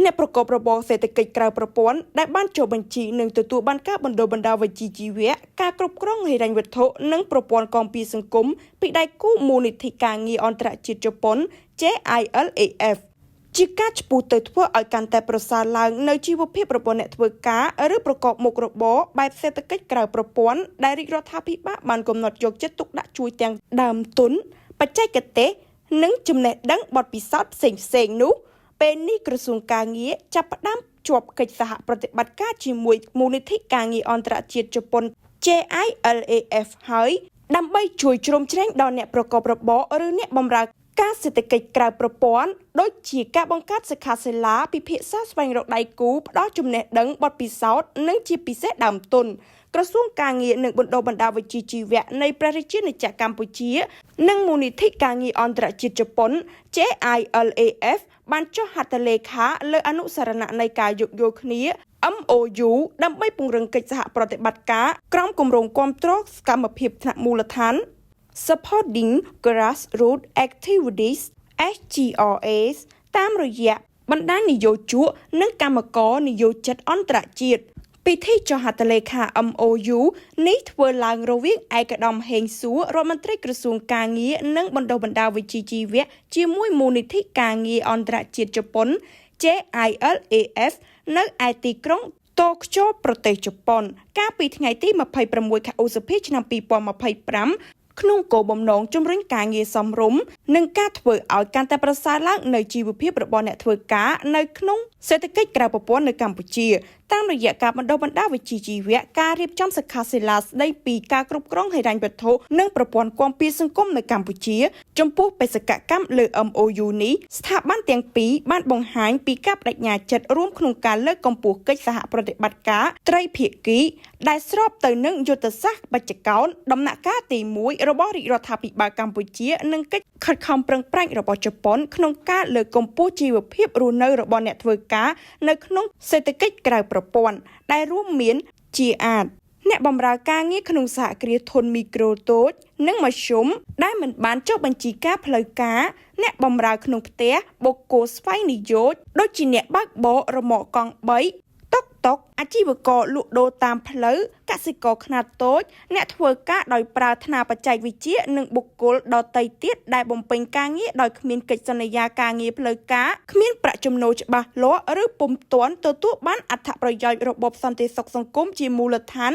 អ្នកប្រកបរបរសេដ្ឋកិច្ចក្រៅប្រព័ន្ធដែលបានចុះបញ្ជីនិងទទួលបានការបណ្ដុះបណ្ដាលវិជ្ជាជីវៈការគ្រប់គ្រងហិរញ្ញវត្ថុនិងប្រព័ន្ធគាំពារសង្គមពីដៃគូមូលនិធិការងារអន្តរជាតិជប៉ុន JILAF ជាការឆ្ពោះទៅធ្វើឲ្យកាន់តែប្រសើរឡើងនៅជីវភាពរបស់អ្នកធ្វើការឬប្រកបមុខរបរបែបសេដ្ឋកិច្ចក្រៅប្រព័ន្ធដែលរាជរដ្ឋាភិបាលបានកំណត់យកចិត្តទុកដាក់ជួយទាំងដើមទុនបច្ចេកទេសនិងចំណេះដឹងបទពិសោធន៍ផ្សេងៗនោះពេលនេះក្រសួងការងារចាប់ផ្ដើមជាប់កិច្ចសហប្រតិបត្តិការជាមួយមូលនិធិការងារអន្តរជាតិជប៉ុន JILAF ហើយដើម្បីជួយជ្រោមជ្រែងដល់អ្នកប្រកបរបរឬអ្នកបម្រើការសេដ្ឋកិច្ចក្រៅប្រព័ន្ធដូចជាការបង្កើតសិក្ខាសាលាពិភាក្សាស្វែងរកដៃគូផ្ដល់ចំណេះដឹងបទពិសោធន៍និងជាពិសេសដើមទុនក្រសួងការងារនិងបណ្ដុះបណ្ដាលវិជ្ជាជីវៈនៃព្រះរាជាណាចក្រកម្ពុជានិងមូលនិធិការងារអន្តរជាតិជប៉ុន JILAF បានចុះហត្ថលេខាលើអនុស្សរណៈនៃការយោគយល់គ្នា MOU ដើម្បីពង្រឹងកិច្ចសហប្រតិបត្តិការក្រោមគម្រោងគាំទ្រសកម្មភាពថ្នាក់មូលដ្ឋាន Supporting Grassroots Activities SGRAs តាមរយៈបណ្ដាញនិយោជកនិងកម្មករនិយោជិតអន្តរជាតិពិធីចុះហត្ថលេខា MOU នេះធ្វើឡើងរវាងឯកឧត្តមហេងសួររដ្ឋមន្ត្រីក្រសួងការងារនិងបណ្ដុះបណ្ដាលវិជ្ជាជីវៈជាមួយមូលនិធិការងារអន្តរជាតិជប៉ុន JILAF នៅឯទីក្រុងតូក្យូប្រទេសជប៉ុនកាលពីថ្ងៃទី26 ខែឧសភាឆ្នាំ2025ក្នុងគោលបំណងជំរុញការងារសមរម្យនិងការធ្វើឲ្យកាន់តែប្រសើរឡើងនៅជីវភាពរបស់អ្នកធ្វើការនៅក្នុងសេដ្ឋកិច្ចក្រៅប្រព័ន្ធនៅកម្ពុជាតាមរយៈការបណ្ដុះបណ្ដាលវិជ្ជាជីវៈការរៀបចំសិក្ខាសាលាស្ដីពីការគ្រប់គ្រងហិរញ្ញវត្ថុនិងប្រព័ន្ធគាំពារសង្គមនៅកម្ពុជាចំពោះបេសកកម្មលើ MOU នេះស្ថាប័នទាំងពីរបានបង្ហាញពីការបដិញ្ញាចិត្តរួមក្នុងការលើកកម្ពស់កិច្ចសហប្រតិបត្តិការត្រីភាគីដែលស្របទៅនឹងយុទ្ធសាស្ត្របញ្ចកោណដំណាក់កាលទី1របស់រាជរដ្ឋាភិបាលកម្ពុជានិងកិច្ចខិតខំប្រឹងប្រែងរបស់ជប៉ុនក្នុងការលើកកម្ពស់ជីវភាពរស់នៅរបស់អ្នកធ្វើការនៅក្នុងសេដ្ឋកិច្ចក្រៅប្រព័ន្ធដែលរួមមានជាអាចអ្នកបម្រើការងារក្នុងសហគ្រាសធុនមីក្រូតូចនិងមធ្យមដែលមិនបានចុះបញ្ជីការផ្លូវការអ្នកបម្រើក្នុងផ្ទះបុគ្គលស្វ័យនិយោជដូចជាអ្នកបើកបររមាក់កង់3តុកអាជីវករលក់ដូរតាមផ្លូវកសិករខ្នាតតូចអ្នកធ្វើការដោយប្រើថ្នាលបច្ចេកវិទ្យានិងបុគ្គលដទៃទៀតដែលបំពេញការងារដោយគ្មានកិច្ចសន្យាការងារផ្លូវការគ្មានប្រាក់ចំណូលច្បាស់លាស់ឬពុំទាន់ទទួលបានអត្ថប្រយោជន៍របបសន្តិសុខសង្គមជាមូលដ្ឋាន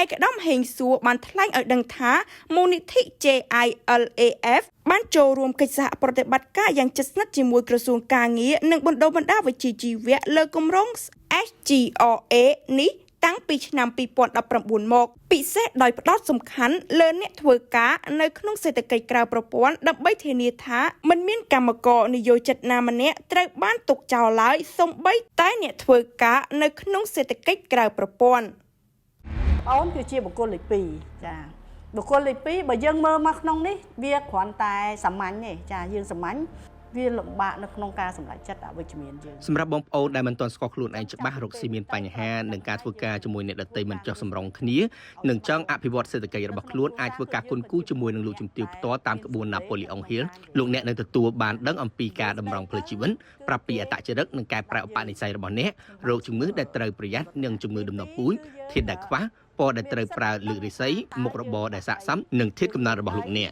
ឯកឧត្តមហេងសួរបានថ្លែងឲ្យដឹងថាមូលនិធិ JILAF បានចូលរួមកិច្ចសហប្រតិបត្តិការយ៉ាងជិតស្និទ្ធជាមួយក្រសួងការងារនិងបណ្ដុះបណ្ដាលវិជ្ជាជីវៈលើគម្រោង SGRA នេះតាំងពីឆ្នាំ2019មកពិសេសដោយផ្ដោតសំខាន់លើអ្នកធ្វើការនៅក្នុងសេដ្ឋកិច្ចក្រៅប្រព័ន្ធដើម្បីធានាថាមិនមានកម្មករនិយោជិតណាម្នាក់ត្រូវបានទុកចោលឡើយសូម្បីតែអ្នកធ្វើការនៅក្នុងសេដ្ឋកិច្ចក្រៅប្រព័ន្ធអូនគឺជាបុគ្គលលេខ2ចាបុគ្គលលេខ2បើយើងមើលមកក្នុងនេះវាគ្រាន់តែសាមញ្ញទេចាយើងសាមញ្ញវាលំបាកនៅក្នុងការសម្រេចចិត្តអវិជ្ជមានយើងសម្រាប់បងប្អូនដែលមិនទាន់ស្គាល់ខ្លួនឯងច្បាស់រកស៊ីមានបញ្ហានឹងការធ្វើការជាមួយអ្នកដទៃមិនចុះសម្រុងគ្នានិងចង់អភិវឌ្ឍសេដ្ឋកិច្ចរបស់ខ្លួនអាចធ្វើការគុនគូជាមួយនឹងលោកជំទាវផ្ទាល់តាមក្បួន Napoleon Hill លោកអ្នកនឹងទទួលបានដឹងអំពីការតម្រង់ផ្លូវជីវិតប្រាប់ពីអត្តចរិតនិងកែប្រែឧបនិស្ស័យរបស់អ្នករោគជំងឺដែលត្រូវប្រយ័ត្ននិងជំងឺដំណពូជធាតុដែលខ្វះពណ៌ដែលត្រូវប្រើលើករិស័យមុខរបរដែលស័ក្តិសមនិងធាតុកំណើតរបស់លោកអ្នក